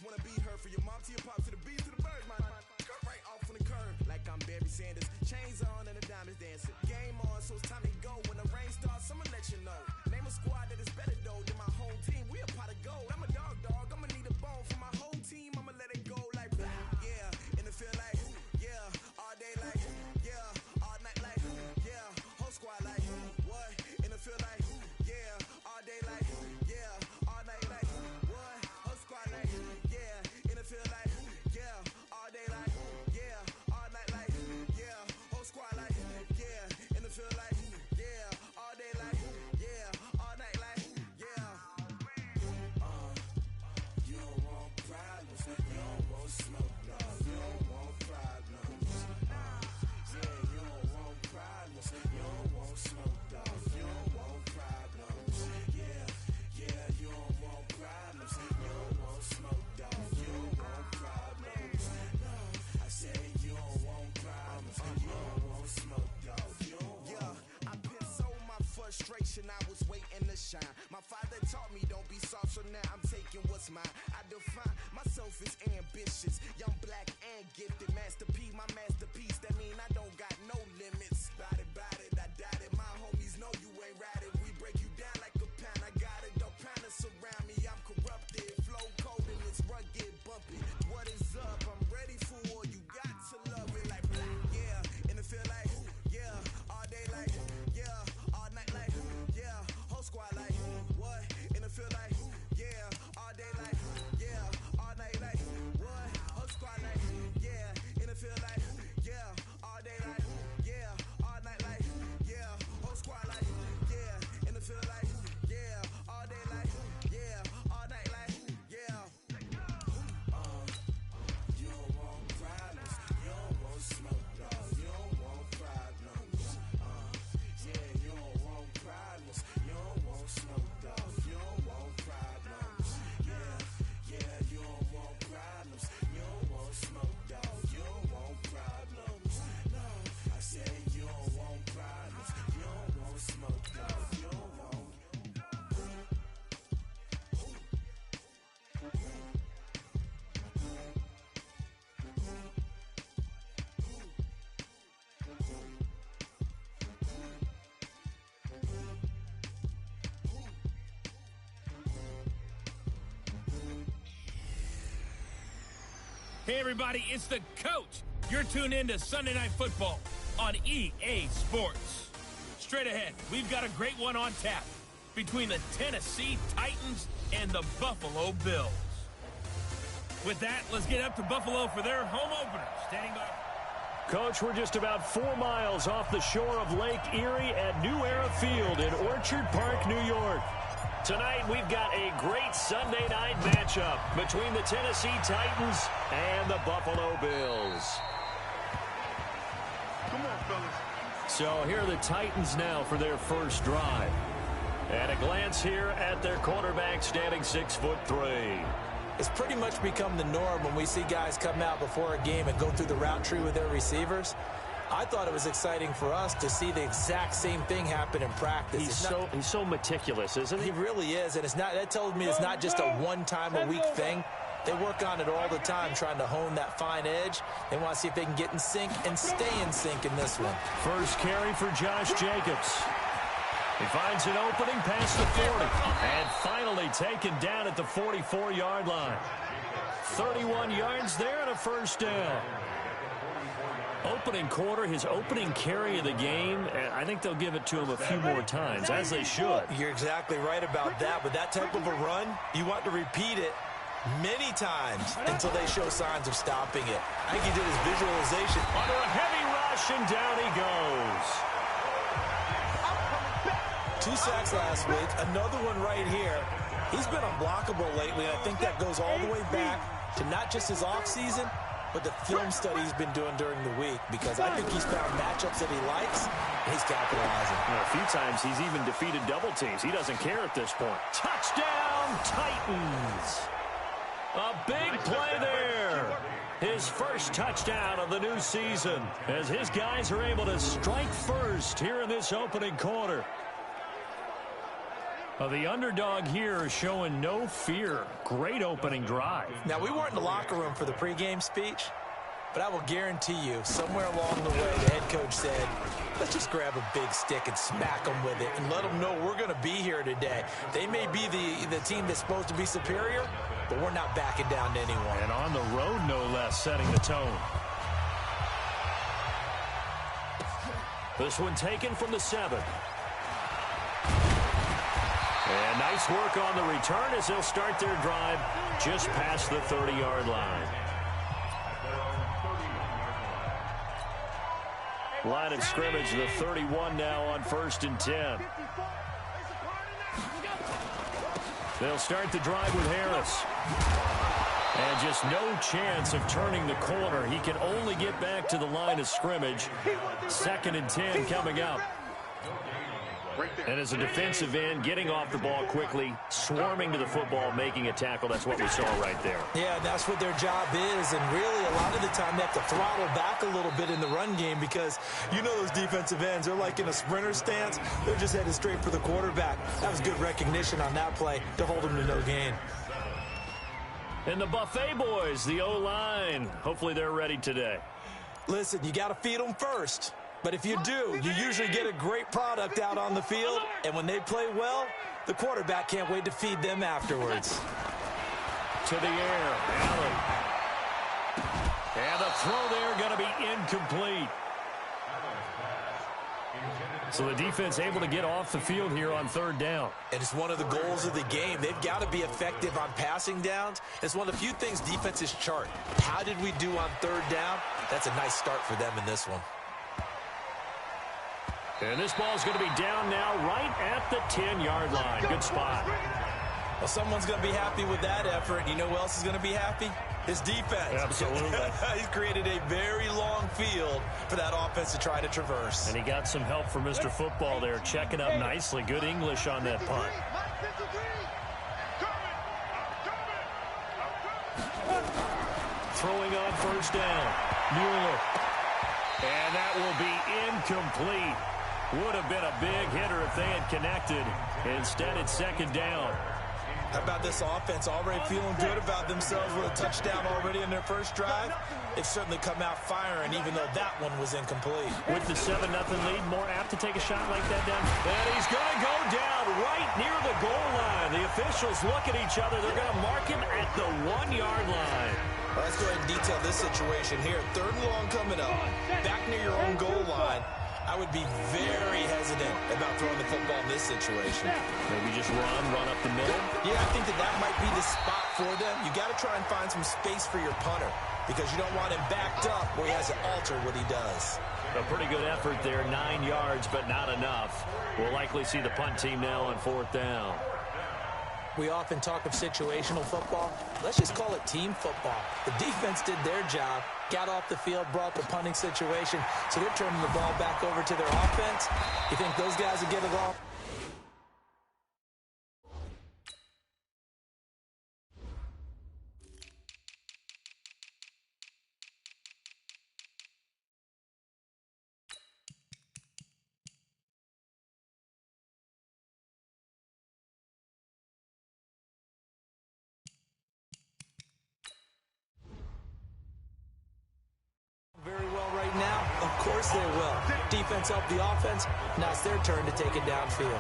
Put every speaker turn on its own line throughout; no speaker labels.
wanna be her for your mom to your pop to the beat to the bird, my cut right off on the curb like I'm Barry Sanders. Chains on and the diamonds dancing. Game on, so it's time to go. When the rain starts, I'ma let you know. Name a squad that is better though than my whole team. We a pot of gold. I'm a dog. I'ma need a bone for my whole team. I'ma let it go like yeah. In the field like yeah. All day like yeah. All night like yeah. Whole squad like what? In the field like yeah. All day like yeah. All night like what? Whole squad like yeah. In the field like yeah. All day like yeah. All night like yeah. Whole squad like yeah. In the field like yeah. All day like yeah. All night like yeah. You don't want problems. You don't want smoke, no. You don't want problems. Yeah, you don't want problems. You don't want smoke, dog. You don't want problems. Yeah, you don't want problems. You don't want smoke, dog. You don't want problems. No, I said you don't want problems. You don't want smoke, dog. You don't want. Yeah, I pissed so my frustration. I was waiting to shine. My father taught me don't be soft, so now I'm taking what's mine. I define myself as ambitious, young, black, and gifted. Master P, my masterpiece. That mean I don't got no limits. Bout it, I doubt it. My homies know you ain't ratted. We break you down like a pound. I got it, don't pound to surround me. I'm corrupted, flow cold and it's rugged, bumpy. What is up? I'm ready for war. You got to love it like yeah. In the field like yeah. All day like yeah. All night like yeah. Whole squad like what? In the field like yeah. All day like yeah. All night like what? Whole squad like yeah. In the field like yeah. All day like yeah. All night like yeah. Whole squad like yeah. In the field like yeah. All day like yeah. All night like yeah. You don't want problems. You don't want smoke, dog. You don't want problems. Yeah, you don't want problems. You don't want smoke, dog. You don't want problems. Yeah, you don't want problems. You don't want smoke, dog. You don't want problems. No, I said you don't want problems. You don't want smoke, dog. You don't want.
Hey everybody, it's the coach. You're tuned in to Sunday Night Football on EA Sports. Straight ahead, we've got a great one on tap between the Tennessee Titans and the Buffalo Bills. With that, let's get up to Buffalo for their home opener. Standing by.
Coach, we're just about 4 miles off the shore of Lake Erie at New Era Field in Orchard Park, New York. Tonight, we've got a great Sunday night matchup between the Tennessee Titans and the Buffalo Bills.
Come on, fellas.
So here are the Titans now for their first drive. And a glance here at their quarterback standing 6'3".
It's pretty much become the norm when we see guys come out before a game and go through the route tree with their receivers. I thought it was exciting for us to see the exact same thing happen in practice.
He's so meticulous, isn't he?
He really is, and that tells me it's not just a one-time-a-week thing. They work on it all the time, trying to hone that fine edge. They want to see if they can get in sync and stay in sync in this one.
First carry for Josh Jacobs. He finds an opening past the 40, and finally taken down at the 44-yard line. 31 yards there and a first down. Opening quarter, his opening carry of the game, and I think they'll give it to him a few more times, as they should.
You're exactly right about that. With that type of a run, you want to repeat it many times until they show signs of stopping it. I think he did his visualization.
Under a heavy rush, and down he goes.
2 sacks last week, another one right here. He's been unblockable lately, and I think that goes all the way back to not just his offseason, but the film study he's been doing during the week, because I think he's found matchups that he likes, and he's capitalizing.
A few times he's even defeated double teams. He doesn't care at this point. Touchdown, Titans! A big play there. His first touchdown of the new season, as his guys are able to strike first here in this opening quarter. Well, the underdog here showing no fear. Great opening drive.
Now, we weren't in the locker room for the pregame speech, but I will guarantee you, somewhere along the way, the head coach said, let's just grab a big stick and smack them with it and let them know we're going to be here today. They may be the team that's supposed to be superior, but we're not backing down to anyone.
And on the road, no less, setting the tone. This one taken from the 7. And nice work on the return as they'll start their drive just past the 30-yard line. Line of scrimmage, the 31 now on 1st and 10. They'll start the drive with Harris. And just no chance of turning the corner. He can only get back to the line of scrimmage. 2nd and 10 coming up. And as a defensive end, getting off the ball quickly, swarming to the football, making a tackle. That's what we saw right there.
Yeah, that's what their job is. And really, a lot of the time, they have to throttle back a little bit in the run game because you know those defensive ends, they're like in a sprinter stance. They're just headed straight for the quarterback. That was good recognition on that play to hold them to no gain.
And the Buffet boys, the O-line. Hopefully they're ready today.
Listen, you got to feed them first. But if you do, you usually get a great product out on the field. And when they play well, the quarterback can't wait to feed them afterwards.
To the air, Allen. And the throw there going to be incomplete. So the defense able to get off the field here on 3rd down.
And it's one of the goals of the game. They've got to be effective on passing downs. It's one of the few things defenses chart. How did we do on 3rd down? That's a nice start for them in this one.
And this ball is going to be down now right at the 10-yard line. Good spot.
Well, someone's going to be happy with that effort. You know who else is going to be happy? His defense.
Absolutely.
He's created a very long field for that offense to try to traverse.
And he got some help from Mr. Football there, checking up nicely. Good English on that punt. Throwing on 1st down. Mueller. And that will be incomplete. Would have been a big hitter if they had connected. Instead, it's 2nd down.
How about this offense already feeling good about themselves with a touchdown already in their first drive? They've certainly come out firing, even though that one was incomplete.
With the 7-0 lead, more apt to take a shot like that down. And he's going to go down right near the goal line. The officials look at each other. They're going to mark him at the 1-yard line.
Well, let's go ahead and detail this situation here. 3rd and long coming up, back near your own goal line. I would be very hesitant about throwing the football in this situation.
Maybe just run up the middle.
Yeah, I think that might be the spot for them. You got to try and find some space for your punter because you don't want him backed up where he has to alter what he does.
A pretty good effort there, 9 yards, but not enough. We'll likely see the punt team now on 4th down.
We often talk of situational football. Let's just call it team football. The defense did their job, got off the field, brought the punting situation, so they're turning the ball back over to their offense. You think those guys will get it all? Very well right now. Of course they will. Defense helped the offense. Now it's their turn to take it downfield.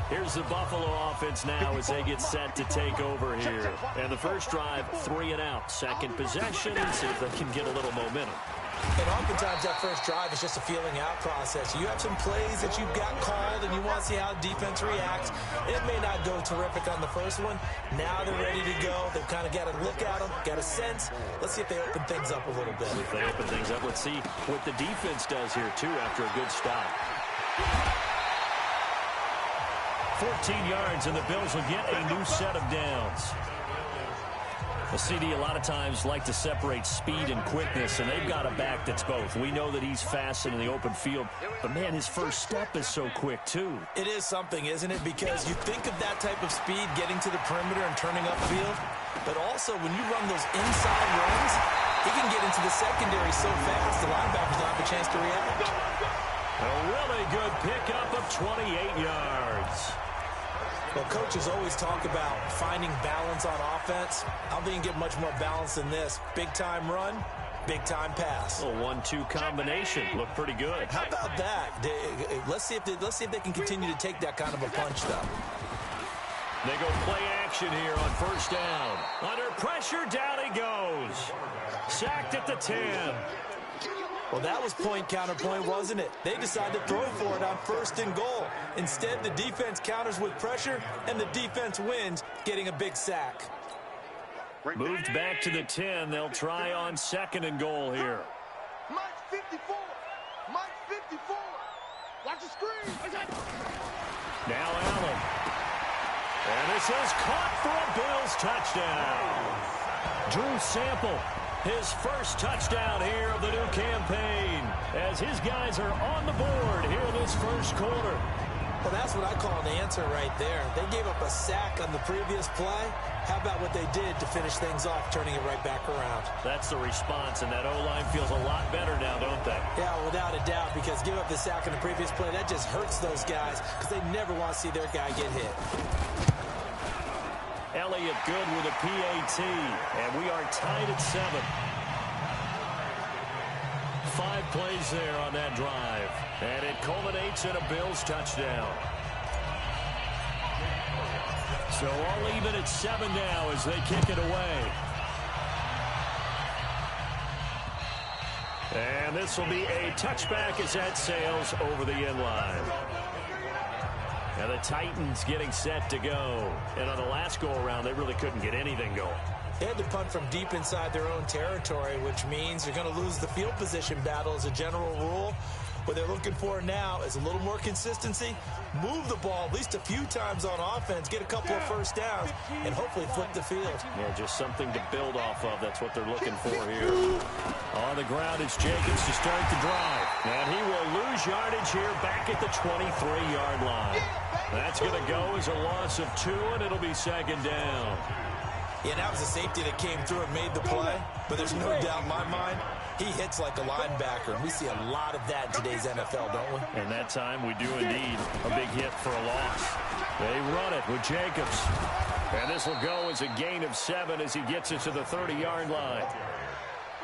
Here's the Buffalo offense now as they get set to take over here. And the first drive, 3 and out. Second possession, and see if they can get a little momentum.
And oftentimes that first drive is just a feeling out process. You have some plays that you've got called and you want to see how defense reacts. It may not go terrific on the first one. Now they're ready to go. They've kind of got to look at them, got a sense. Let's see if they open things up a little bit.
If they open things up, let's see what the defense does here, too, after a good stop. 14 yards, and the Bills will get a new set of downs. The CD a lot of times like to separate speed and quickness, and they've got a back that's both. We know that he's fast in the open field, but, man, his first step is so quick, too.
It is something, isn't it? Because you think of that type of speed getting to the perimeter and turning upfield, but also when you run those inside runs, he can get into the secondary so fast the linebackers don't have a chance to react.
A really good pickup of 28 yards.
Well, coaches always talk about finding balance on offense. I don't think you can get much more balance than this. Big-time run, big-time pass.
A 1-2 combination. Looked pretty good.
How about that? Let's see if they can continue to take that kind of a punch, though.
They go play action here on first down. Under pressure, down he goes. Sacked at the 10.
Well, that was point counterpoint, wasn't it? They decided to throw for it on first and goal. Instead, the defense counters with pressure, and the defense wins, getting a big sack.
Moved back to the 10. They'll try on second and goal here.
Mike 54. Mike 54. Watch the screen.
Now Allen. And this is caught for a Bills touchdown. Drew Sample, his first touchdown here of the new campaign, as his guys are on the board here in this first quarter.
Well, that's what I call an answer right there. They gave up a sack on the previous play. How about what they did to finish things off, turning it right back around?
That's the response, and that O-line feels a lot better now, don't they?
Yeah, without a doubt, because give up the sack on the previous play, that just hurts those guys because they never want to see their guy get hit.
Elliott good with a PAT, and we are tied at 7. 5 plays there on that drive, and it culminates in a Bills touchdown. So all even at 7 now as they kick it away. And this will be a touchback as that sails over the end line. Now the Titans getting set to go. And on the last go-around, they really couldn't get anything going.
They had to punt from deep inside their own territory, which means they're going to lose the field position battle as a general rule. What they're looking for now is a little more consistency, move the ball at least a few times on offense, get a couple of first downs, and hopefully flip the field.
Yeah, just something to build off of. That's what they're looking for here. On the ground, it's Jacobs to start the drive. And he will lose yardage here back at the 23-yard line. That's going to go as a loss of 2, and it'll be second down.
Yeah, that was a safety that came through and made the play, but there's no doubt in my mind, he hits like a linebacker. We see a lot of that in today's NFL, don't we?
And that time we do indeed a big hit for a loss. They run it with Jacobs. And this will go as a gain of 7 as he gets it to the 30-yard line.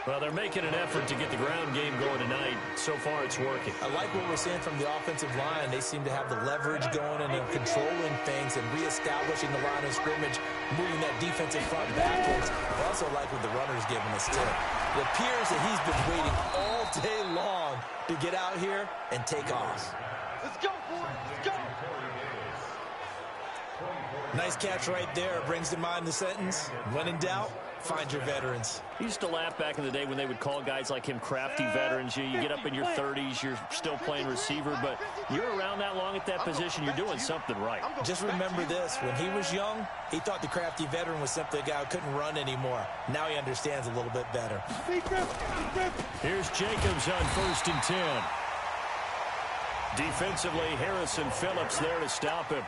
Well, they're making an effort to get the ground game going tonight. So far, it's working.
I like what we're seeing from the offensive line. They seem to have the leverage going and controlling things and reestablishing the line of scrimmage, moving that defensive front backwards. I also like what the runner's giving us, too. It appears that he's been waiting all day long to get out here and take off.
Let's go, boys. Let's go.
Nice catch right there. Brings to mind the sentence, when in doubt, find your veterans.
I used to laugh back in the day when they would call guys like him crafty veterans. You get up in your 30s, you're still playing receiver, but you're around that long at that position, you're doing something right.
Just remember this, when he was young, he thought the crafty veteran was simply a guy who couldn't run anymore. Now he understands a little bit better.
Here's Jacobs on 1st and 10. Defensively, Harrison Phillips there to stop him.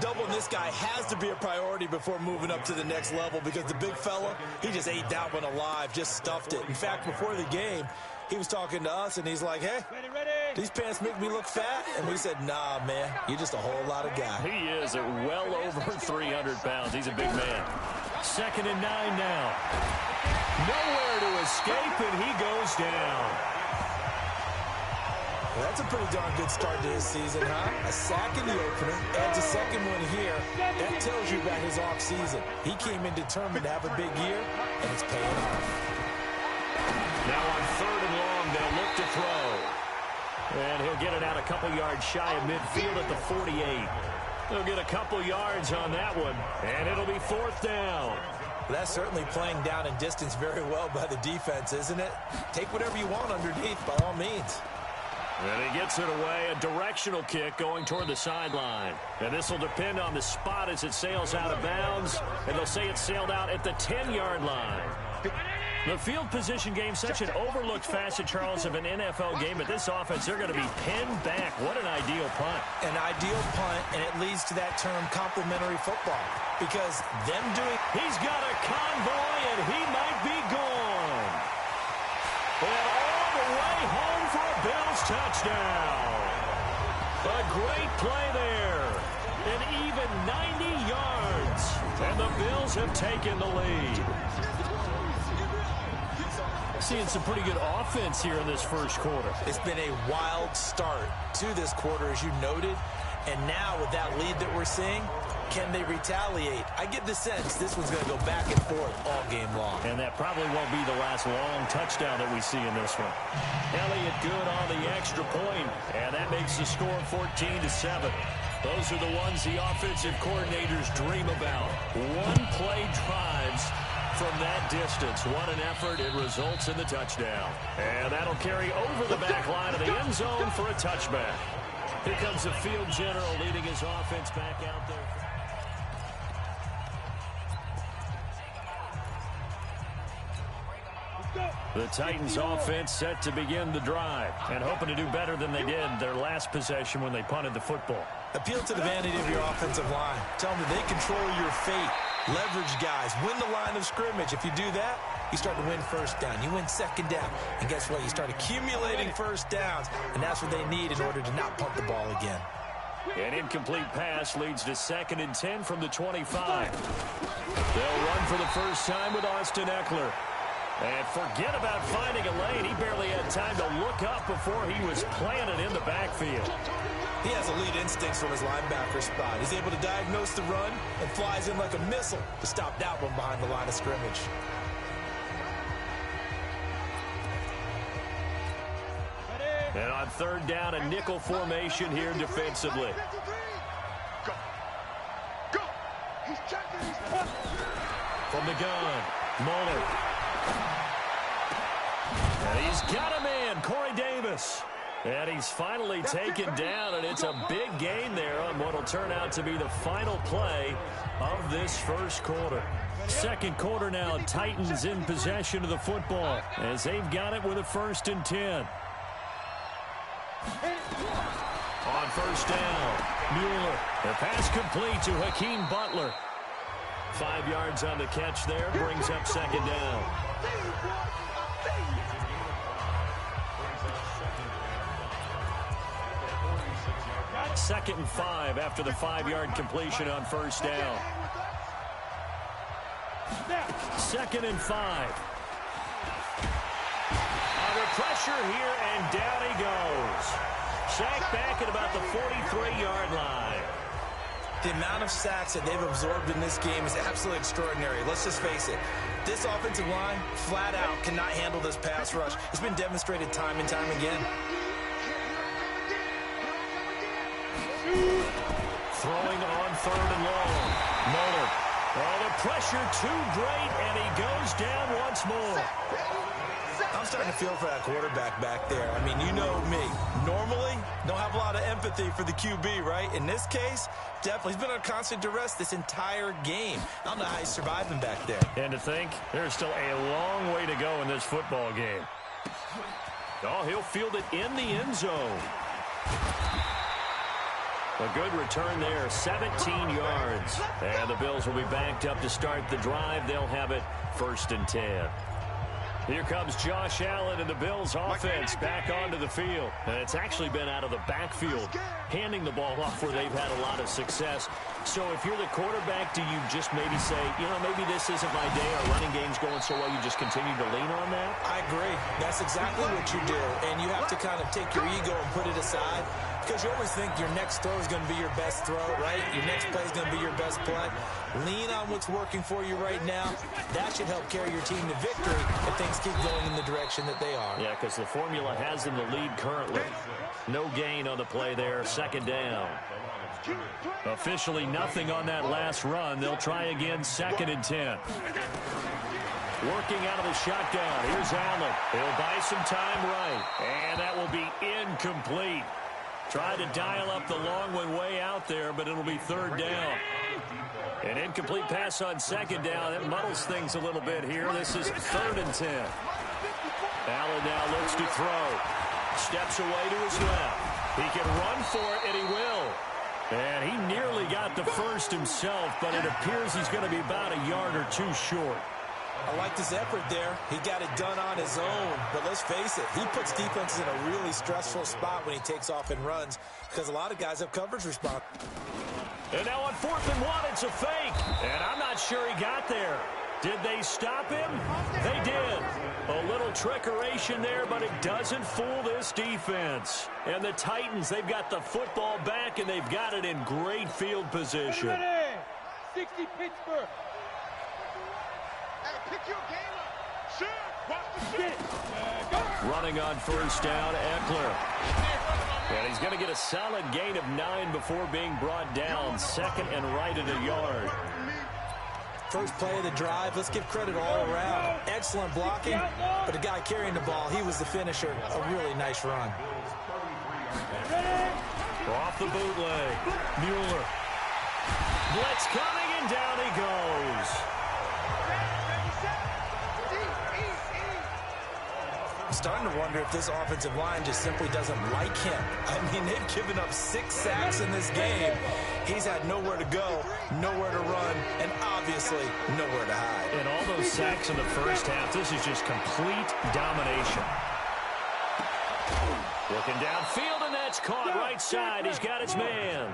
Doubling this guy has to be a priority before moving up to the next level because the big fella, he just ate that one alive, just stuffed it. In fact, before the game, he was talking to us, and he's like, hey, these pants make me look fat? And we said, nah, man, you're just a whole lot of guy.
He is at well over 300 pounds. He's a big man. 2nd and 9 now. Nowhere to escape, and he goes down.
Well, that's a pretty darn good start to his season, huh? A sack in the opener, adds a second one here. That tells you about his offseason. He came in determined to have a big year, and it's paying off.
Now on 3rd and long, they'll look to throw. And he'll get it out a couple yards shy of midfield at the 48. He'll get a couple yards on that one, and it'll be 4th down.
That's certainly playing down in distance very well by the defense, isn't it? Take whatever you want underneath, by all means.
And he gets it away, a directional kick going toward the sideline. And this will depend on the spot as it sails out of bounds. And they'll say it sailed out at the 10-yard line. The field position game, such an overlooked facet, Charles, of an NFL game. But this offense, they're going to be pinned back. What an ideal punt.
An ideal punt, and it leads to that term complementary football. Because them doing...
He's got a convoy, and he might be gone. And all the way home for a Bills touchdown. A great play there. An even 90 yards. And the Bills have taken the lead. Seeing some pretty good offense here in this first quarter.
It's been a wild start to this quarter, as you noted. And now with that lead that we're seeing, can they retaliate? I get the sense this one's going to go back and forth all game long.
And that probably won't be the last long touchdown that we see in this one. Elliott good on the extra point, and that makes the score 14-7. Those are the ones the offensive coordinators dream about. One-play drives from that distance. What an effort. It results in the touchdown. And that'll carry over the back line of the end zone for a touchback. Here comes the field general leading his offense back out there. The Titans offense set to begin the drive and hoping to do better than they did their last possession when they punted the football.
Appeal to the vanity of your offensive line. Tell them that they control your fate. Leverage guys. Win the line of scrimmage. If you do that, you start to win first down. You win second down. And guess what? You start accumulating first downs. And that's what they need in order to not punt the ball again.
An incomplete pass leads to 2nd and 10 from the 25. They'll run for the first time with Austin Eckler. And forget about finding a lane. He barely had time to look up before he was planted in the backfield.
He has elite instincts from his linebacker spot. He's able to diagnose the run and flies in like a missile to stop that one behind the line of scrimmage.
And on 3rd down, a nickel formation here defensively.
Go. Go. He's checking.
From the gun, Muller. And he's got a man, Corey Davis. And he's finally taken down, and it's a big gain there on what will turn out to be the final play of this first quarter. Second quarter now, Titans in possession of the football as they've got it with a 1st and 10. On 1st down, Mueller. The pass complete to Hakeem Butler. 5 yards on the catch there, brings up 2nd down. 2nd and 5 after the 5-yard completion on 1st down. 2nd and 5. Under pressure here, and down he goes. Sacked back at about the 43-yard line.
The amount of sacks that they've absorbed in this game is absolutely extraordinary. Let's just face it. This offensive line, flat out, cannot handle this pass rush. It's been demonstrated time and time again.
Throwing on 3rd and long. Muller. Oh, the pressure too great, and he goes down once more.
I'm starting to feel for that quarterback back there. I mean, you know me. Normally, don't have a lot of empathy for the QB, right? In this case, definitely. He's been under constant duress this entire game. I don't know how he's surviving back there.
And to think, there's still a long way to go in this football game. Oh, he'll field it in the end zone. A good return there, 17 yards. And the Bills will be backed up to start the drive. They'll have it 1st and 10. Here comes Josh Allen and the Bills offense back onto the field. And it's actually been out of the backfield, handing the ball off where they've had a lot of success. So if you're the quarterback, do you just maybe say, you know, maybe this isn't my day, our running game's going so well, you just continue to lean on that?
I agree. That's exactly what you do. And you have to kind of take your ego and put it aside, because you always think your next throw is going to be your best throw, right? Your next play is going to be your best play. Lean on what's working for you right now. That should help carry your team to victory if things keep going in the direction that they are.
Yeah, because the formula has them the lead currently. No gain on the play there, 2nd down. Officially nothing on that last run. They'll try again, 2nd and 10. Working out of the shotgun. Here's Allen. He'll buy some time right. And that will be incomplete. Tried to dial up the long one way out there, but it'll be 3rd down. An incomplete pass on 2nd down. That muddles things a little bit here. This is 3rd and 10. Allen now looks to throw. Steps away to his left. He can run for it, and he will. And he nearly got the first himself, but it appears he's going to be about a yard or two short.
I like this effort there. He got it done on his own. But let's face it, he puts defenses in a really stressful spot when he takes off and runs, because a lot of guys have coverage response.
And now on 4th and 1, it's a fake. And I'm not sure he got there. Did they stop him? They did. A little trickeration there, but it doesn't fool this defense. And the Titans, they've got the football back, and they've got it in great field position.
60 Pittsburgh. Hey, pick your game up. Shit, watch the shit.
Running on 1st down, Eckler. And he's going to get a solid gain of 9 before being brought down. 2nd and right at a yard.
First play of the drive, let's give credit all around. Excellent blocking, but the guy carrying the ball, he was the finisher. A really nice run.
Off the bootleg. Mueller. Blitz coming, and down he goes.
I'm starting to wonder if this offensive line just simply doesn't like him. I mean, they've given up 6 sacks in this game. He's had nowhere to go, nowhere to run, and obviously nowhere to hide.
And all those sacks in the first half, this is just complete domination. Looking downfield, and that's caught right side. He's got his man.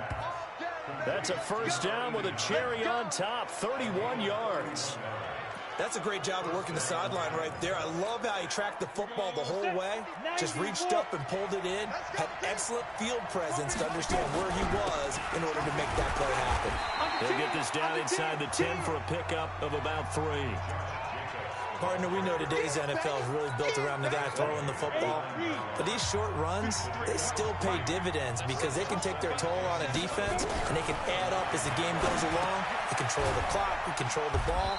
That's a 1st down with a cherry on top, 31 yards.
That's a great job of working the sideline right there. I love how he tracked the football the whole way, just reached up and pulled it in, had excellent field presence to understand where he was in order to make that play happen.
They'll get this down inside the 10 for a pickup of about 3.
Partner, we know today's NFL is really built around the guy throwing the football. But these short runs, they still pay dividends because they can take their toll on a defense, and they can add up as the game goes along. You control the clock, you control the ball,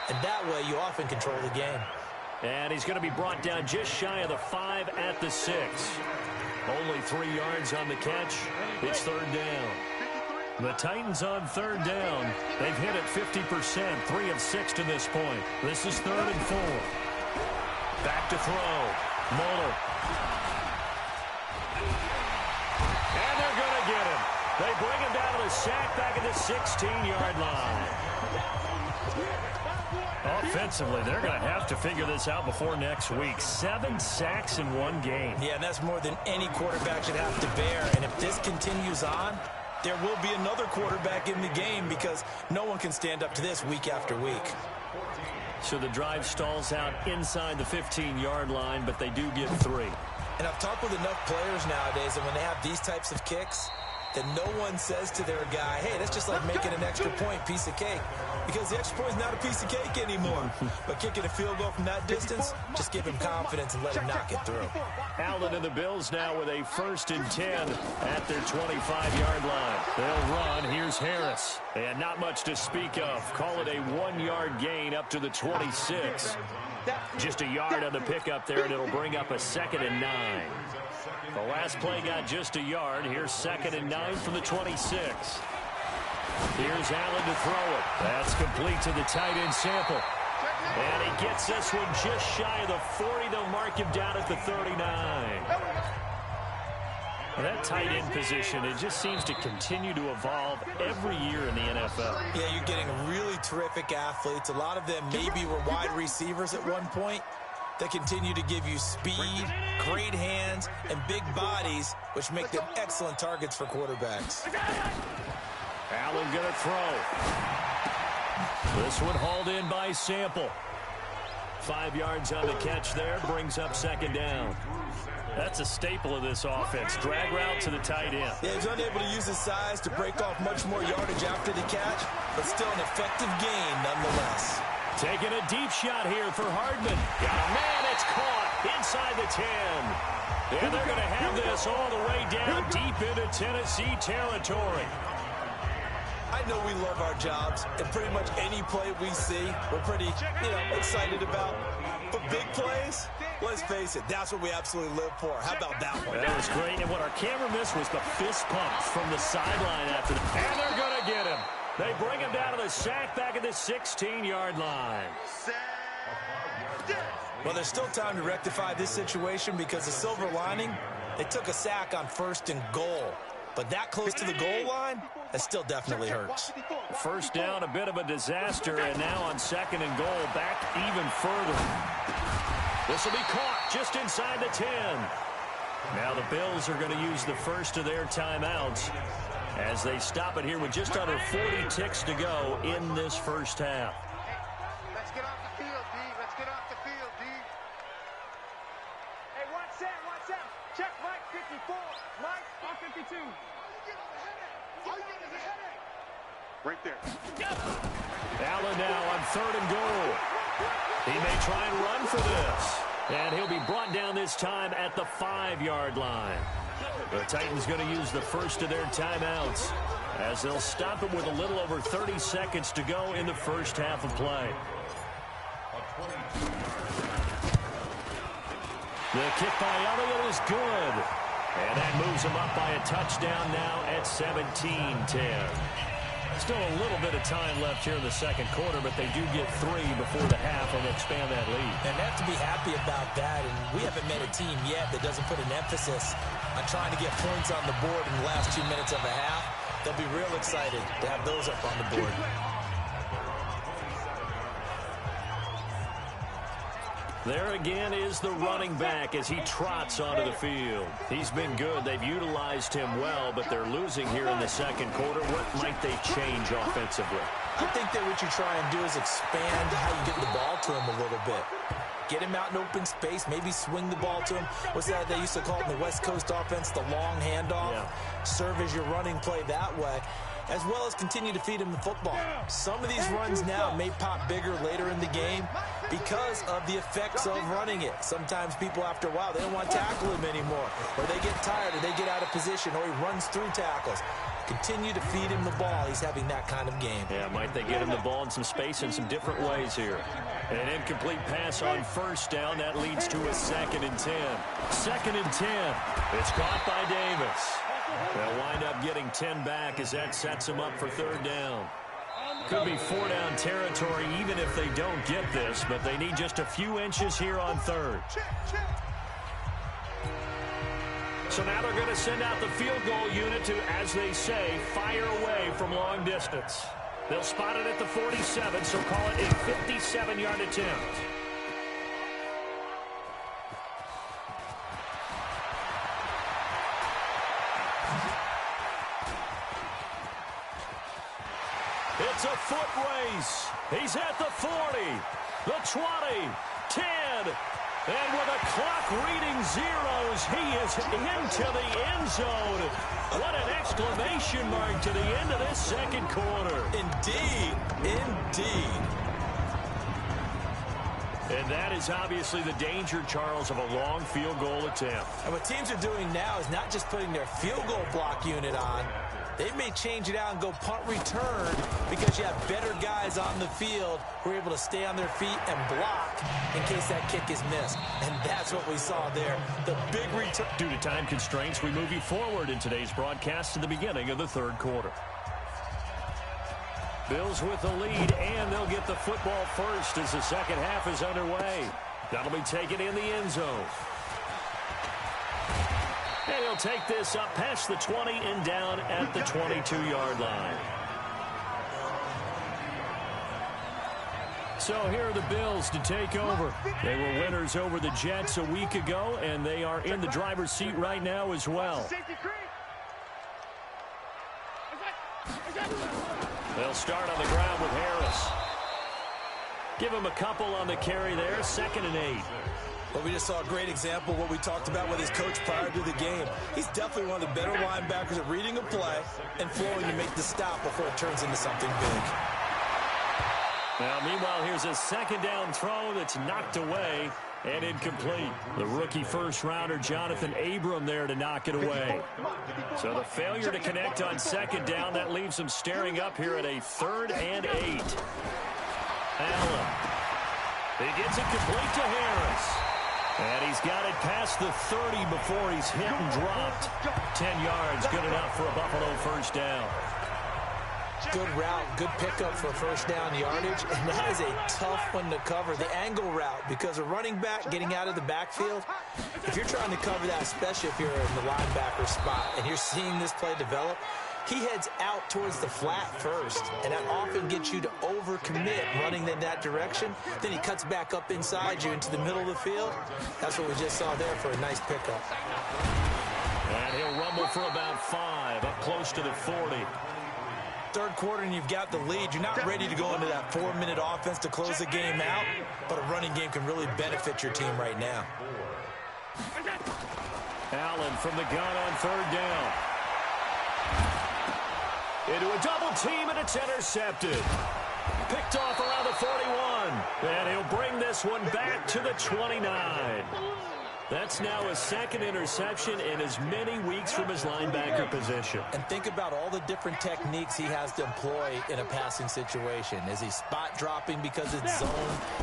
and that way you often control the game.
And he's going to be brought down just shy of the 5 at the 6. Only 3 yards on the catch. It's 3rd down. The Titans on 3rd down. They've hit it 50%, 3 of 6 to this point. This is 3rd and 4. Back to throw. Mueller. And they're going to get him. They bring him down to the sack back at the 16-yard line. Offensively, they're going to have to figure this out before next week. 7 sacks in 1 game.
Yeah, and that's more than any quarterback should have to bear. And if this continues on, there will be another quarterback in the game because no one can stand up to this week after week.
So the drive stalls out inside the 15-yard line, but they do get 3.
And I've talked with enough players nowadays, and when they have these types of kicks, that no one says to their guy, hey, that's just like making an extra point, piece of cake. Because the extra point is not a piece of cake anymore. But kicking a field goal from that distance, just give him confidence and let him knock it through.
Allen and the Bills now with a 1st and 10 at their 25-yard line. They'll run. Here's Harris. And not much to speak of. Call it a 1-yard gain up to the 26. Just a yard on the pickup there, and it'll bring up a 2nd and 9. The last play got just a yard. Here's 2nd and 9 from the 26. Here's Allen to throw it. That's complete to the tight end Sample. And he gets this one just shy of the 40. They'll mark him down at the 39. And that tight end position, it just seems to continue to evolve every year in the NFL.
Yeah, you're getting really terrific athletes. A lot of them maybe were wide receivers at one point. They continue to give you speed, great hands, and big bodies, which make them excellent targets for quarterbacks.
Allen gonna throw. This one hauled in by Sample. 5 yards on the catch there, brings up 2nd down. That's a staple of this offense. Drag route to the tight end.
Yeah, he's unable to use his size to break off much more yardage after the catch, but still an effective gain nonetheless.
Taking a deep shot here for Hardman. Got a man, it's caught inside the 10. And they're going to have this all the way down deep into Tennessee territory.
I know we love our jobs, and pretty much any play we see, we're pretty, excited about. But big plays, let's face it, that's what we absolutely live for. How about that one?
That was great, and what our camera missed was the fist pump from the sideline after that. And they're going to get him. They bring him down to the sack back at the 16-yard line.
Well, there's still time to rectify this situation because the silver lining, they took a sack on 1st and goal. But that close to the goal line, that still definitely hurts.
1st down, a bit of a disaster, and now on 2nd and goal, back even further. This will be caught just inside the 10. Now the Bills are going to use the first of their timeouts. as they stop it here with just under 40 ticks to go in this first half.
Let's get off the field, D. Let's get off the field, D. Hey, watch Sam. Check Mike 54. Mike on 52. Right there.
Allen now on 3rd and goal. He may try and run for this. And he'll be brought down this time at the 5-yard line. The Titans going to use the first of their timeouts as they'll stop it with a little over 30 seconds to go in the first half of play. The kick by Elliott is good. And that moves him up by a touchdown now at 17-10. Still a little bit of time left here in the second quarter, but they do get 3 before the half and expand that lead.
And they have to be happy about that. And we haven't met a team yet that doesn't put an emphasis on trying to get points on the board in the last 2 minutes of a half. They'll be real excited to have those up on the board.
There again is the running back as he trots onto the field. He's been good. They've utilized him well, but they're losing here in the second quarter. What might they change offensively?
I think that what you try and do is expand how you get the ball to him a little bit. Get him out in open space, maybe swing the ball to him. What's that they used to call it in the West Coast offense, the long handoff? Yeah. Serve as your running play that way, as well as continue to feed him the football. Some of these runs now may pop bigger later in the game because of the effects of running it. Sometimes people, after a while, they don't want to tackle him anymore, or they get tired, or they get out of position, or he runs through tackles. Continue to feed him the ball. He's having that kind of game.
Yeah, might they get him the ball in some space in some different ways here. An incomplete pass on first down. That leads to a 2nd and 10. 2nd and 10. It's caught by Davis. They'll wind up getting 10 back as that sets them up for 3rd down. Could be 4-down territory even if they don't get this, but they need just a few inches here on 3rd. So now they're going to send out the field goal unit to, as they say, fire away from long distance. They'll spot it at the 47, so call it a 57-yard attempt. It's a foot race. He's at the 40, the 20, 10, and with a clock reading zeros, he is into the end zone. What an exclamation mark to the end of this second quarter.
Indeed, indeed.
And that is obviously the danger, Charles, of a long field goal attempt.
And what teams are doing now is not just putting their field goal block unit on. They may change it out and go punt return because you have better guys on the field who are able to stay on their feet and block in case that kick is missed. And that's what we saw there. The big return.
Due to time constraints, we move you forward in today's broadcast to the beginning of the 3rd quarter. Bills with the lead, and they'll get the football first as the second half is underway. That'll be taken in the end zone. And he'll take this up past the 20 and down at the 22-yard line. So here are the Bills to take over. They were winners over the Jets a week ago, and they are in the driver's seat right now as well. They'll start on the ground with Harris. Give him a couple on the carry there, 2nd and 8.
Well, we just saw a great example of what we talked about with his coach prior to the game. He's definitely one of the better linebackers at reading a play and flowing to make the stop before it turns into something big.
Now, meanwhile, here's a 2nd down throw that's knocked away and incomplete. The rookie first-rounder, Jonathan Abram, there to knock it away. So the failure to connect on 2nd down, that leaves him staring up here at a 3rd and 8. Allen. He gets it complete to Harris. And he's got it past the 30 before he's hit and dropped. 10 yards, good enough for a Buffalo first down.
Good route, good pickup for first down yardage, and that is a tough one to cover, the angle route, because a running back getting out of the backfield, if you're trying to cover that, especially if you're in the linebacker spot and you're seeing this play develop, he heads out towards the flat first, and that often gets you to overcommit running in that direction. Then he cuts back up inside you into the middle of the field. That's what we just saw there for a nice pickup.
And he'll rumble for about 5, up close to the 40.
Third quarter and you've got the lead. You're not ready to go into that 4-minute offense to close the game out, but a running game can really benefit your team right now.
Allen from the gun on third down. Into a double team, and it's intercepted. Picked off around the 41. And he'll bring this one back to the 29. That's now his second interception in as many weeks from his linebacker position.
And think about all the different techniques he has to employ in a passing situation. Is he spot dropping because it's zone?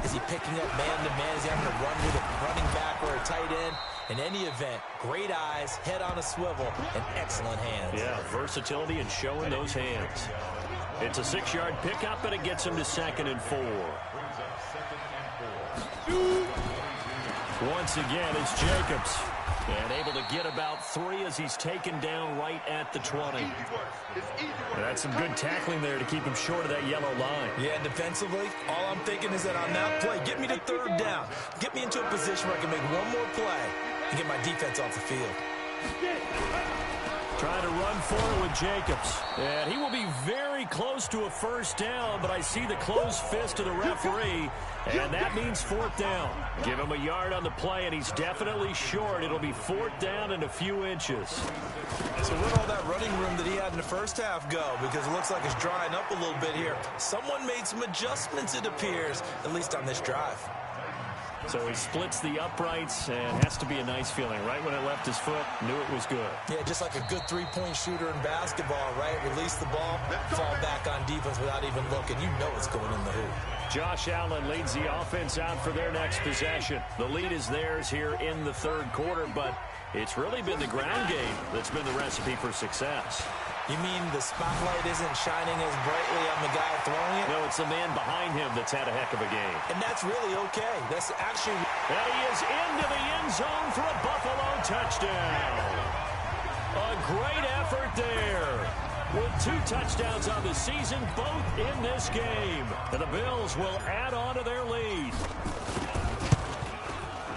Is he picking up man-to-man? Is he having to run with a running back or a tight end? In any event, great eyes, head on a swivel, and excellent hands.
Yeah, versatility and showing those hands. It's a 6-yard pickup, and it gets him to 2nd and 4. Once again, it's Jacobs. And able to get about 3 as he's taken down right at the 20. That's some good tackling there to keep him short of that yellow line.
Yeah, and defensively, all I'm thinking is that on that play, get me to third down. Get me into a position where I can make one more play and get my defense off the field.
Trying to run forward with Jacobs. And he will be very close to a first down, but I see the closed fist of the referee, and that means 4th down. Give him a yard on the play, and he's definitely short. It'll be 4th down and a few inches.
So where'd all that running room that he had in the first half go? Because it looks like it's drying up a little bit here. Someone made some adjustments, it appears, at least on this drive.
So he splits the uprights, and has to be a nice feeling. Right when it left his foot, knew it was good.
Yeah, just like a good three-point shooter in basketball, right? Release the ball, fall back on defense without even looking. You know it's going in the hoop.
Josh Allen leads the offense out for their next possession. The lead is theirs here in the third quarter, but it's really been the ground game that's been the recipe for success.
You mean the spotlight isn't shining as brightly on the guy throwing it?
No, it's the man behind him that's had a heck of a game.
And that's really okay. That's actually...
And he is into the end zone for a Buffalo touchdown. A great effort there. With 2 touchdowns on the season, both in this game. And the Bills will add on to their lead.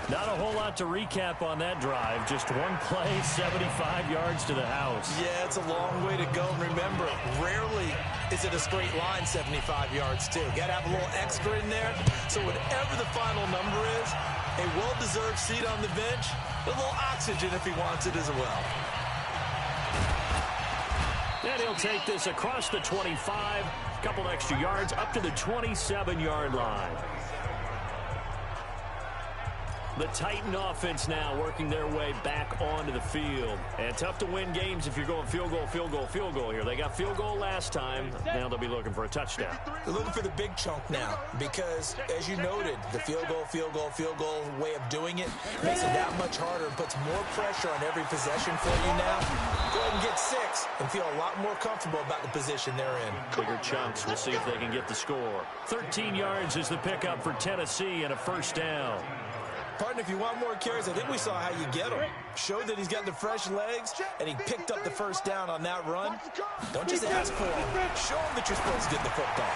Not a whole lot to recap on that drive. Just one play, 75 yards to the house.
Yeah, it's a long way to go. And remember, rarely is it a straight line 75 yards, too. Got to have a little extra in there. So whatever the final number is, a well-deserved seat on the bench, a little oxygen if he wants it as well.
And he'll take this across the 25, a couple extra yards, up to the 27-yard line. The Titan offense now working their way back onto the field. And tough to win games if you're going field goal, field goal, field goal here. They got field goal last time. Now they'll be looking for a touchdown.
They're looking for the big chunk now because, as you noted, the field goal way of doing it makes it that much harder and puts more pressure on every possession for you now. Go ahead and get 6 and feel a lot more comfortable about the position they're in.
Bigger chunks. We'll see if they can get the score. 13 yards is the pickup for Tennessee and a first down.
Partner, if you want more carries, I think we saw how you get him. Showed that he's got the fresh legs, and he picked up the first down on that run. Don't just ask for him. Show him that you're supposed to get the football.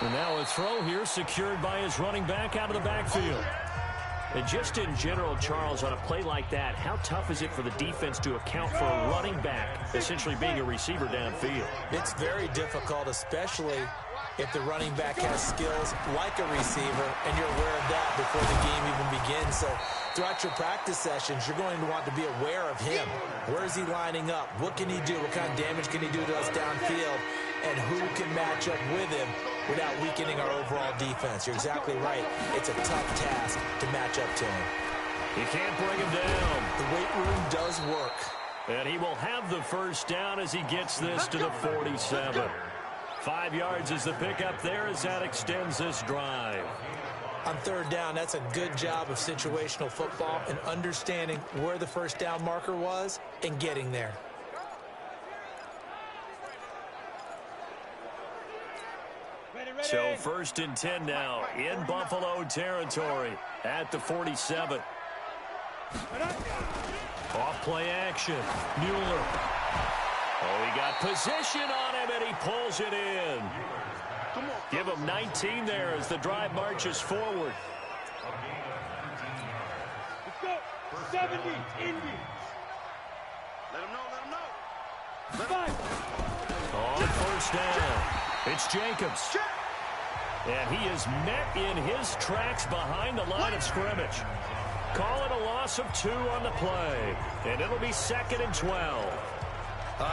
And now a throw here secured by his running back out of the backfield. And just in general, Charles, on a play like that, how tough is it for the defense to account for a running back essentially being a receiver downfield?
It's very difficult, especially if the running back has skills like a receiver, and you're aware of that before the game even begins. So throughout your practice sessions, you're going to want to be aware of him. Where is he lining up? What can he do? What kind of damage can he do to us downfield? And who can match up with him without weakening our overall defense? You're exactly right. It's a tough task to match up to him.
You can't bring him down.
The weight room does work.
And he will have the first down as he gets this to the 47. 5 yards is the pickup there as that extends this drive.
On third down, that's a good job of situational football and understanding where the first down marker was and getting there.
So 1st and 10 now in Buffalo territory at the 47. Off play action. Mueller. Oh, he got position on him, and he pulls it in. Give him 19 there as the drive marches forward.
Let's go. 70, Indians. Let him know.
On first down, it's Jacobs. And he is met in his tracks behind the line of scrimmage. Call it a loss of 2 on the play. And it'll be 2nd and 12.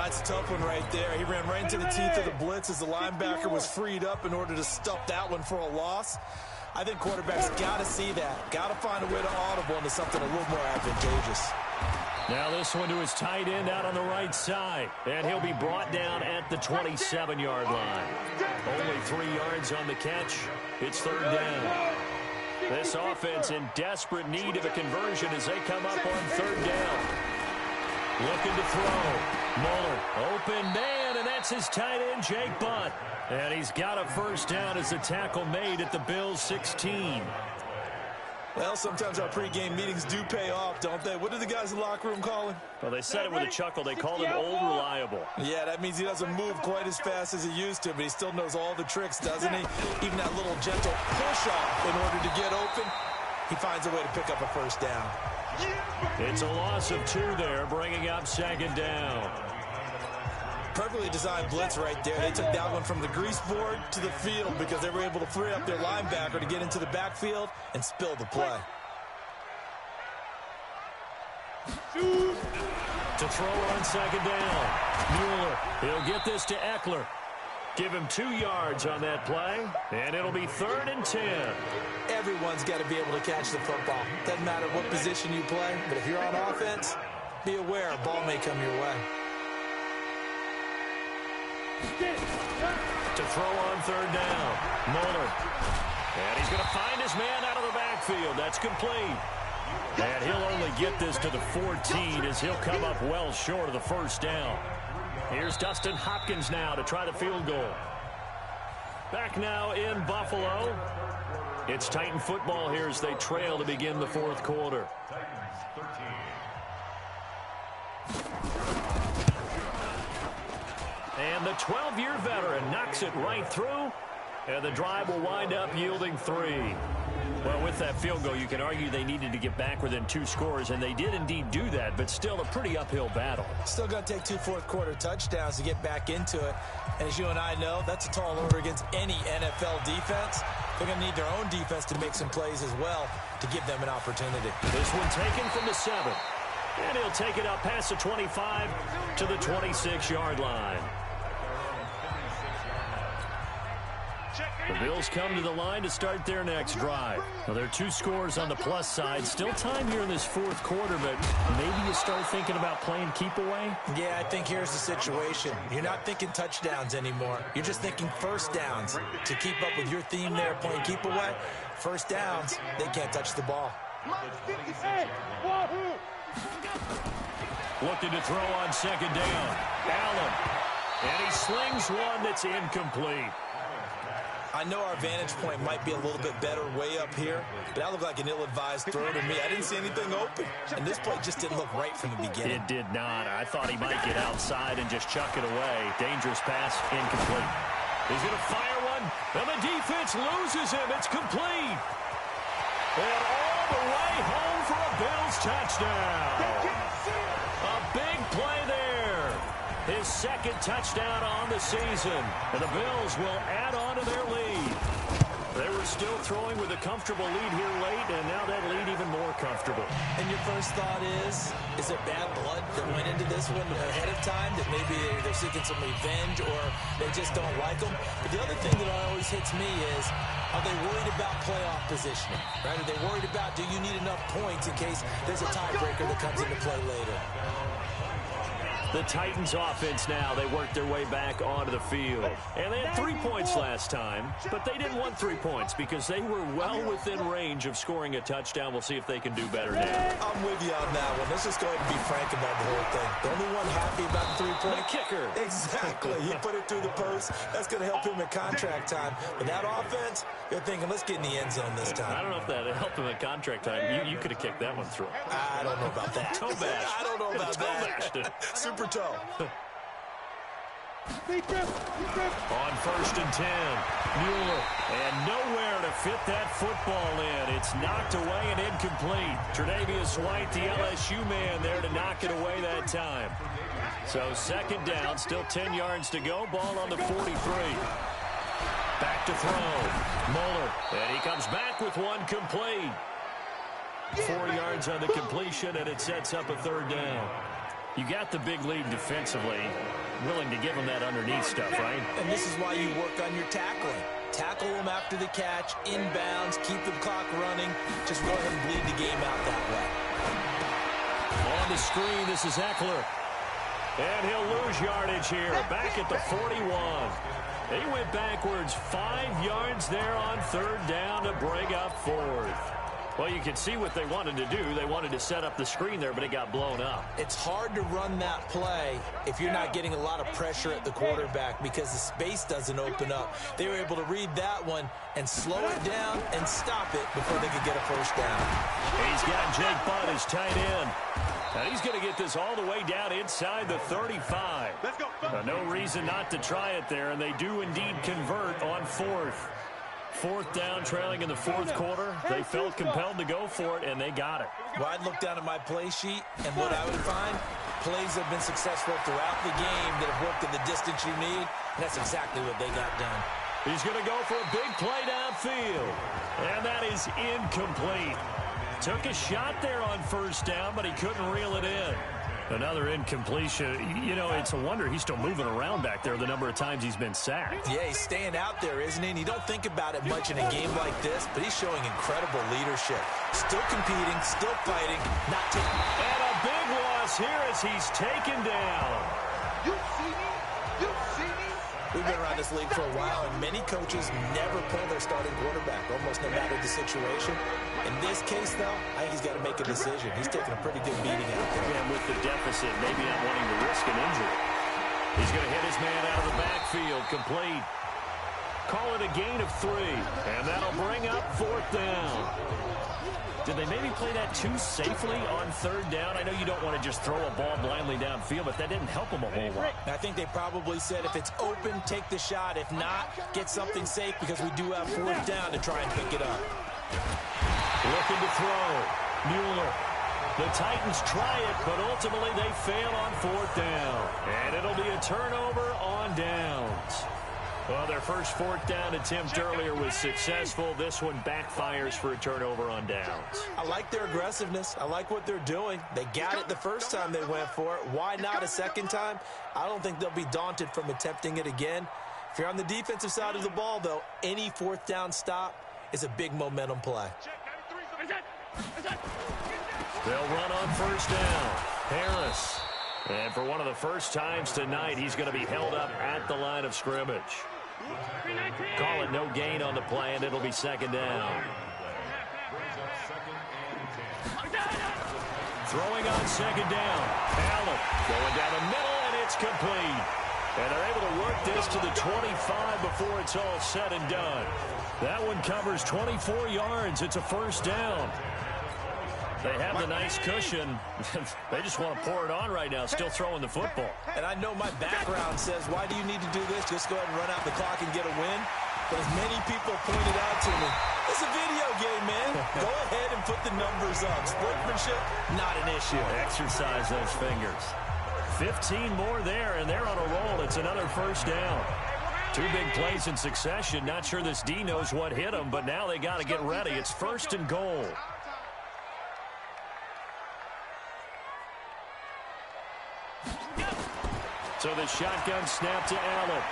It's a tough one right there. He ran right into the teeth of the blitz as the linebacker was freed up in order to stuff that one for a loss. I think quarterbacks got to see that. Got to find a way to audible into something a little more advantageous.
Now this one to his tight end out on the right side. And he'll be brought down at the 27-yard line. Only 3 yards on the catch. It's 3rd down. This offense in desperate need of a conversion as they come up on 3rd down. Looking to throw. Muller, open man, and that's his tight end, Jake Butt. And he's got a first down as the tackle made at the Bills' 16.
Well, sometimes our pregame meetings do pay off, don't they? What do the guys in the locker room call him?
Well, they said it with a chuckle. They called him Old Reliable.
Yeah, that means he doesn't move quite as fast as he used to, but he still knows all the tricks, doesn't he? Even that little gentle push-off in order to get open, he finds a way to pick up a first down.
It's a loss of 2 there, bringing up 2nd down.
Perfectly designed blitz right there. They took that one from the grease board to the field because they were able to free up their linebacker to get into the backfield and spill the play.
To throw on 2nd down. Mueller, he'll get this to Eckler. Give him 2 yards on that play, and it'll be 3rd and 10.
Everyone's got to be able to catch the football. Doesn't matter what position you play, but if you're on offense, be aware a ball may come your way.
To throw on 3rd down, Mueller. And he's going to find his man out of the backfield. That's complete. And he'll only get this to the 14 as he'll come up well short of the first down. Here's Dustin Hopkins now to try the field goal. Back now in Buffalo. It's Titan football here as they trail to begin the 4th quarter. And the 12-year veteran knocks it right through, and the drive will wind up yielding 3. Well, with that field goal, you can argue they needed to get back within 2 scores, and they did indeed do that, but still a pretty uphill battle.
Still going to take 2 fourth-quarter touchdowns to get back into it. And as you and I know, that's a tall order against any NFL defense. They're going to need their own defense to make some plays as well to give them an opportunity.
This one taken from the 7. And he'll take it up past the 25 to the 26-yard line. The Bills come to the line to start their next drive. Well, there are 2 scores on the plus side. Still time here in this 4th quarter, but maybe you start thinking about playing keep away?
Yeah, I think here's the situation. You're not thinking touchdowns anymore. You're just thinking first downs. To keep up with your theme there, playing keep away, first downs, they can't touch the ball.
Looking to throw on 2nd down. Allen. And he slings one that's incomplete.
I know our vantage point might be a little bit better way up here, but that looked like an ill-advised throw to me. I didn't see anything open, and this play just didn't look right from the beginning.
It did not. I thought he might get outside and just chuck it away. Dangerous pass, incomplete. He's going to fire one, and the defense loses him. It's complete. And all the way home for a Bills touchdown. A big play there. His 2nd touchdown on the season. And the Bills will add on to their lead. They were still throwing with a comfortable lead here late, and now that lead even more comfortable.
And your first thought is it bad blood that went into this one ahead of time, that maybe they're seeking some revenge or they just don't like them? But the other thing that always hits me is, are they worried about playoff positioning? Right? Are they worried about, do you need enough points in case there's a tiebreaker that comes into play later?
The Titans offense now, they worked their way back onto the field. And they had 3 points last time, but they didn't want 3 points because they were well within range of scoring a touchdown. We'll see if they can do better now.
I'm with you on that one. Let's just go ahead and be frank about the whole thing. The only one happy about the 3-point?
The kicker.
Exactly. He put it through the post. That's going to help him at contract time. But that offense, they're thinking, let's get in the end zone this time.
I don't know if that helped him at contract time. You could have kicked that one through.
I don't know about that.
Toe bash.
I don't know about
Toe
that.
bashed it.
Super toe.
On 1st and 10, Mueller, and nowhere to fit that football in. It's knocked away and incomplete. Tre'Davious White, the LSU man, there to knock it away that time. So 2nd down, still 10 yards to go. Ball on the 43. Back to throw. Mueller, and he comes back with one complete. 4 yards on the completion, and it sets up a 3rd down. You got the big lead defensively. Willing to give them that underneath stuff, right?
And this is why you work on your tackling. Tackle them after the catch, inbounds, keep the clock running. Just go ahead and bleed the game out that way.
On the screen, this is Eckler. And he'll lose yardage here, back at the 41. He went backwards 5 yards there on 3rd down to bring up 4th. Well, you can see what they wanted to do. They wanted to set up the screen there, but it got blown up.
It's hard to run that play if you're not getting a lot of pressure at the quarterback because the space doesn't open up. They were able to read that one and slow it down and stop it before they could get a 1st down.
He's got Jake Butt as tight end. Now he's going to get this all the way down inside the 35.
Let's go.
No reason not to try it there, and they do indeed convert on 4th. 4th down, trailing in the 4th quarter. They felt compelled to go for it, and they got it.
Well, I'd look down at my play sheet, and what I would find, plays have been successful throughout the game that have worked in the distance you need, and that's exactly what they got done.
He's going to go for a big play downfield, and that is incomplete. Took a shot there on 1st down, but he couldn't reel it in. Another incompletion. You know, it's a wonder he's still moving around back there the number of times he's been sacked.
Yeah, he's staying out there, isn't he? And you don't think about it much in a game like this, but he's showing incredible leadership. Still competing, still fighting, not taking...
And a big loss here as he's taken down.
You see me? You see me?
We've been around this league for a while, and many coaches never pull their starting quarterback, almost no matter the situation. In this case, though, I think he's got to make a decision. He's taking a pretty good beating out there.
And with the deficit, maybe not wanting to risk an injury. He's going to hit his man out of the backfield, complete. Call it a gain of 3, and that'll bring up 4th down. Did they maybe play that too safely on 3rd down? I know you don't want to just throw a ball blindly downfield, but that didn't help them a whole lot.
I think they probably said if it's open, take the shot. If not, get something safe because we do have 4th down to try and pick it up.
Looking to throw. Mueller. The Titans try it, but ultimately they fail on 4th down. And it'll be a turnover on downs. Well, their first 4th down attempt earlier was successful. This one backfires for a turnover on downs.
I like their aggressiveness. I like what they're doing. They got it the first time they went for it. Why not a second time? I don't think they'll be daunted from attempting it again. If you're on the defensive side of the ball, though, any 4th down stop is a big momentum play.
They'll run on 1st down. Harris. And for one of the first times tonight, he's going to be held up at the line of scrimmage. Call it no gain on the play, and it'll be 2nd down. Throwing on 2nd down. Allen going down the middle, and it's complete. And they're able to work this to the 25 before it's all said and done. That one covers 24 yards. It's a 1st down. They have the nice cushion. They just want to pour it on right now, still throwing the football.
And I know my background says, why do you need to do this? Just go ahead and run out the clock and get a win. But as many people pointed out to me, it's a video game, man. Go ahead and put the numbers up. Sportsmanship, not an issue.
Exercise those fingers. 15 more there, and they're on a roll. It's another 1st down. 2 big plays in succession. Not sure this D knows what hit them, but now they got to get ready. It's 1st and goal. So the shotgun snap to Allen.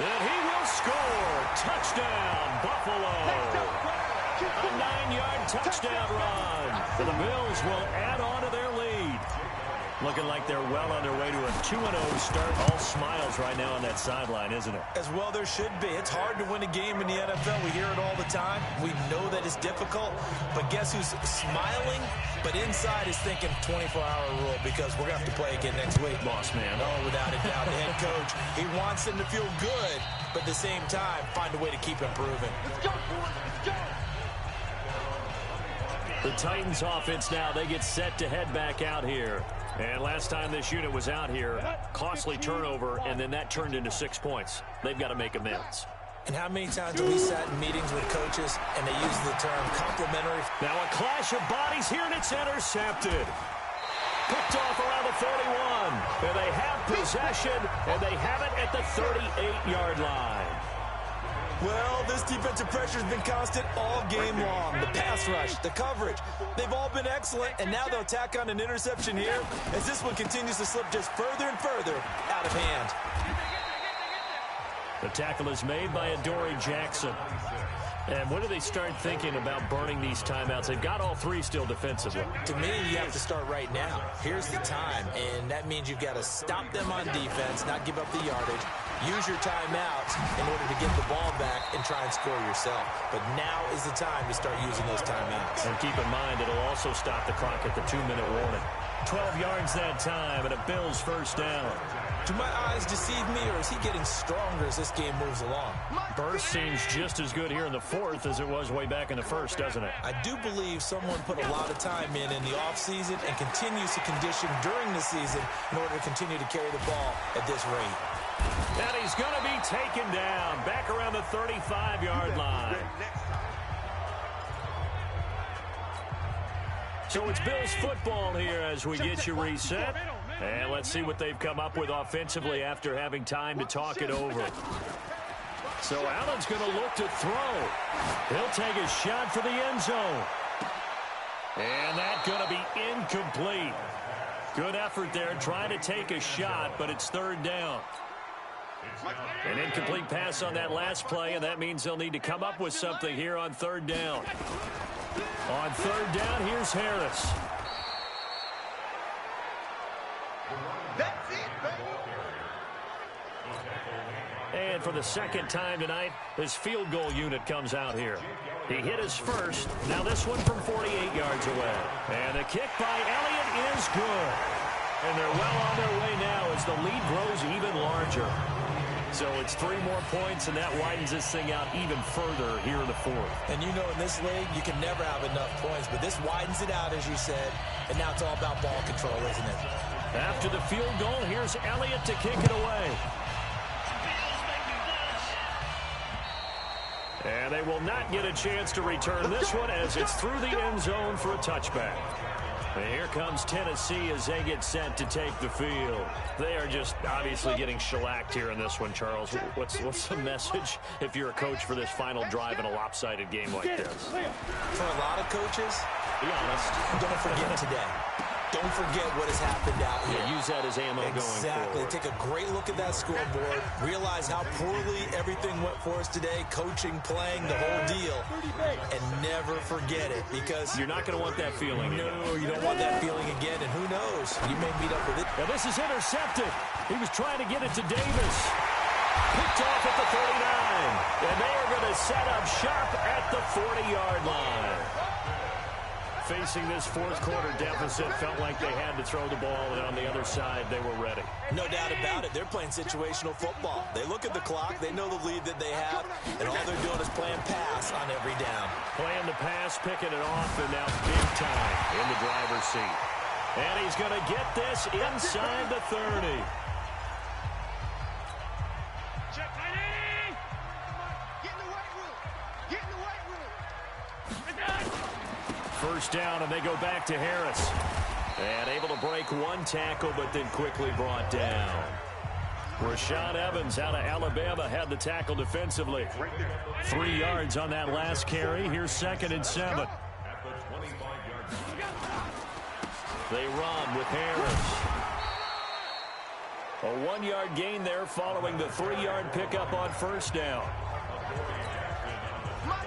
And he will score. Touchdown, Buffalo. A 9-yard touchdown run. So the Bills will add on to their lead. Looking like they're well on their way to a 2-0 start. All smiles right now on that sideline, isn't it?
As well there should be. It's hard to win a game in the NFL. We hear it all the time. We know that it's difficult. But guess who's smiling? But inside is thinking 24-hour rule because we're going to have to play again next week.
Boss man.
Oh, without a doubt. The head coach, he wants them to feel good, but at the same time, find a way to keep improving.
Let's go, boys. Let's go.
The Titans offense now, they get set to head back out here. And last time this unit was out here, costly turnover, and then that turned into 6 points. They've got to make amends.
And how many times have we sat in meetings with coaches and they use the term complimentary?
Now a clash of bodies here, and it's intercepted. Picked off around the 41. And they have possession, and they have it at the 38-yard line.
Well, this defensive pressure has been constant all game long. The pass rush, the coverage, they've all been excellent, and now they'll tack on an interception here as this one continues to slip just further and further out of hand.
The tackle is made by Adoree Jackson. And when do they start thinking about burning these timeouts? They've got all three still defensively.
To me, you have to start right now. Here's the time, and that means you've got to stop them on defense, not give up the yardage, use your timeouts in order to get the ball back and try and score yourself. But now is the time to start using those timeouts.
And keep in mind, it'll also stop the clock at the 2-minute warning. 12 yards that time, and a Bills first down.
Do my eyes deceive me, or is he getting stronger as this game moves along?
Burst seems just as good here in the fourth as it was way back in the first, doesn't it?
I do believe someone put a lot of time in the offseason and continues to condition during the season in order to continue to carry the ball at this rate.
And he's going to be taken down back around the 35-yard line. So it's Bills football here as we get you reset. And let's see what they've come up with offensively after having time to talk it over. So Allen's going to look to throw. He'll take a shot for the end zone. And that's going to be incomplete. Good effort there trying to take a shot, but it's third down. An incomplete pass on that last play, and that means they'll need to come up with something here on third down. On third down, here's Harris.
That's it, baby.
And for the second time tonight, this field goal unit comes out here. He hit his first. Now this one from 48 yards away. And the kick by Elliott is good. And they're well on their way now as the lead grows even larger. So it's 3 more points, and that widens this thing out even further here in the fourth.
And you know in this league, you can never have enough points, but this widens it out, as you said, and now it's all about ball control, isn't it?
After the field goal, here's Elliott to kick it away. And they will not get a chance to return this one as it's through the end zone for a touchback. And here comes Tennessee as they get set to take the field. They are just obviously getting shellacked here in this one, Charles. What's the message if you're a coach for this final drive in a lopsided game like this?
For a lot of coaches,
be honest,
don't forget today. Don't forget what has happened out here.
Yeah, use that as ammo going forward.
Exactly. Take a great look at that scoreboard. Realize how poorly everything went for us today. Coaching, playing, the whole deal. And never forget it, because
you're not going to want that feeling.
No, you don't want that feeling again. And who knows? You may meet up with it.
Now this is intercepted. He was trying to get it to Davis. Picked off at the 39. And they are going to set up shop at the 40-yard line. Facing this fourth quarter deficit, felt like they had to throw the ball, and on the other side, they were ready.
No doubt about it. They're playing situational football. They look at the clock, they know the lead that they have, and all they're doing is playing pass on every down.
Playing the pass, picking it off, and now big time in the driver's seat. And he's going to get this inside the 30.
Check right in. Get in the weight room. Get in the weight room.
First down, and they go back to Harris. And able to break one tackle, but then quickly brought down. Rashaan Evans out of Alabama had the tackle defensively. 3 yards on that last carry. Here's 2nd and 7. They run with Harris. A 1-yard gain there following the 3-yard pickup on first down.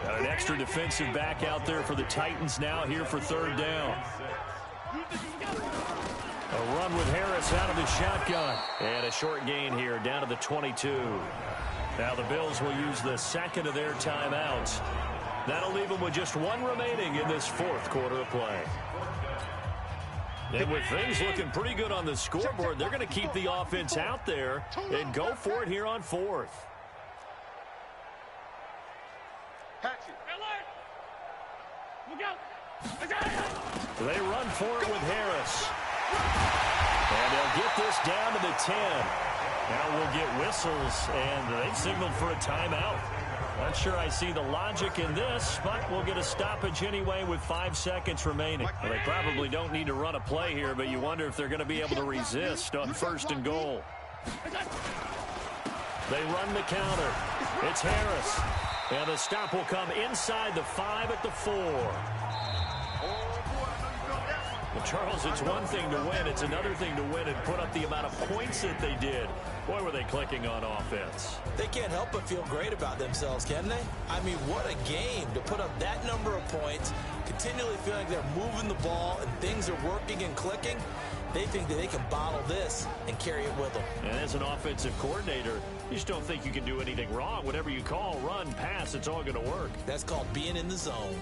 Got an extra defensive back out there for the Titans now here for third down. A run with Harris out of the shotgun. And a short gain here down to the 22. Now the Bills will use the second of their timeouts. That'll leave them with just 1 remaining in this fourth quarter of play. And with things looking pretty good on the scoreboard, they're going to keep the offense out there and go for it here on fourth. They run for it with Harris. And they'll get this down to the 10. Now we'll get whistles, and they've signaled for a timeout. Not sure I see the logic in this, but we'll get a stoppage anyway with 5 seconds remaining. Well, they probably don't need to run a play here, but you wonder if they're going to be able to resist on 1st and goal. They run the counter. It's Harris. And the stop will come inside the 5 at the 4. Well, Charles, it's one thing to win. It's another thing to win and put up the amount of points that they did. Boy, were they clicking on offense.
They can't help but feel great about themselves, can they? I mean, what a game to put up that number of points, continually feeling like they're moving the ball and things are working and clicking. They think that they can bottle this and carry it with them.
And as an offensive coordinator, you just don't think you can do anything wrong. Whatever you call, run, pass, it's all going to work.
That's called being in the zone.